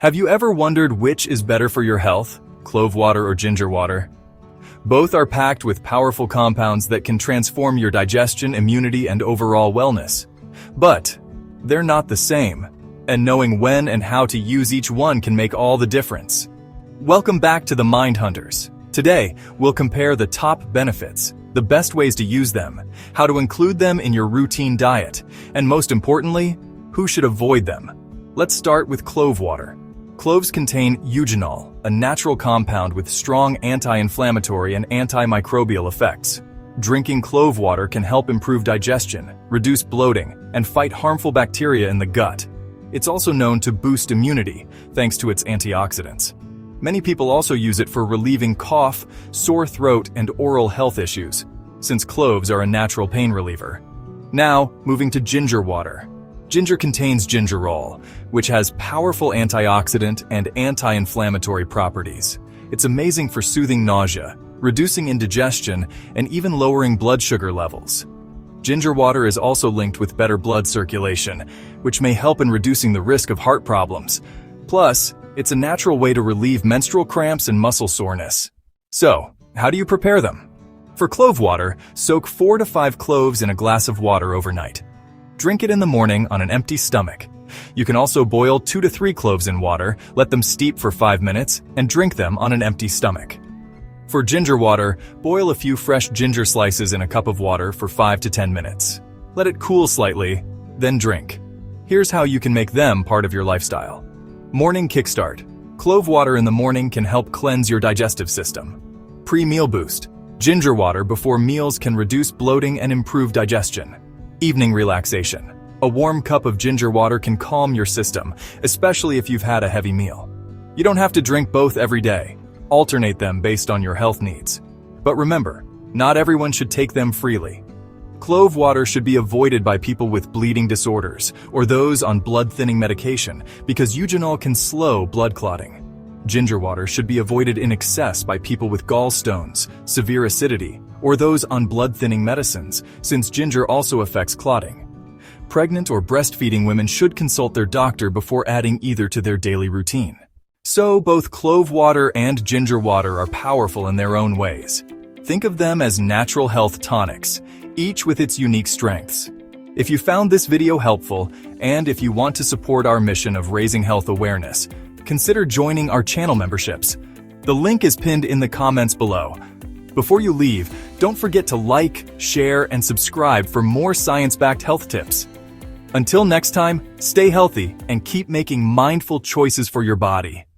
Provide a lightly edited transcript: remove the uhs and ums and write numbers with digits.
Have you ever wondered which is better for your health, clove water or ginger water? Both are packed with powerful compounds that can transform your digestion, immunity, and overall wellness. But they're not the same, and knowing when and how to use each one can make all the difference. Welcome back to the Mindhunters. Today, we'll compare the top benefits, the best ways to use them, how to include them in your routine diet, and most importantly, who should avoid them. Let's start with clove water. Cloves contain eugenol, a natural compound with strong anti-inflammatory and antimicrobial effects. Drinking clove water can help improve digestion, reduce bloating, and fight harmful bacteria in the gut. It's also known to boost immunity, thanks to its antioxidants. Many people also use it for relieving cough, sore throat, and oral health issues, since cloves are a natural pain reliever. Now, moving to ginger water. Ginger contains gingerol, which has powerful antioxidant and anti-inflammatory properties. It's amazing for soothing nausea, reducing indigestion, and even lowering blood sugar levels. Ginger water is also linked with better blood circulation, which may help in reducing the risk of heart problems. Plus, it's a natural way to relieve menstrual cramps and muscle soreness. So, how do you prepare them? For clove water, soak 4 to 5 cloves in a glass of water overnight. Drink it in the morning on an empty stomach. You can also boil 2 to 3 cloves in water, let them steep for 5 minutes, and drink them on an empty stomach. For ginger water, boil a few fresh ginger slices in a cup of water for 5 to 10 minutes. Let it cool slightly, then drink. Here's how you can make them part of your lifestyle. Morning kickstart. Clove water in the morning can help cleanse your digestive system. Pre-meal boost. Ginger water before meals can reduce bloating and improve digestion. Evening relaxation. A warm cup of ginger water can calm your system, especially if you've had a heavy meal. You don't have to drink both every day. Alternate them based on your health needs. But remember, not everyone should take them freely. Clove water should be avoided by people with bleeding disorders or those on blood-thinning medication because eugenol can slow blood clotting. Ginger water should be avoided in excess by people with gallstones, severe acidity, or those on blood-thinning medicines, since ginger also affects clotting. Pregnant or breastfeeding women should consult their doctor before adding either to their daily routine. So, both clove water and ginger water are powerful in their own ways. Think of them as natural health tonics, each with its unique strengths. If you found this video helpful, and if you want to support our mission of raising health awareness, consider joining our channel memberships. The link is pinned in the comments below. Before you leave, don't forget to like, share, and subscribe for more science-backed health tips. Until next time, stay healthy and keep making mindful choices for your body.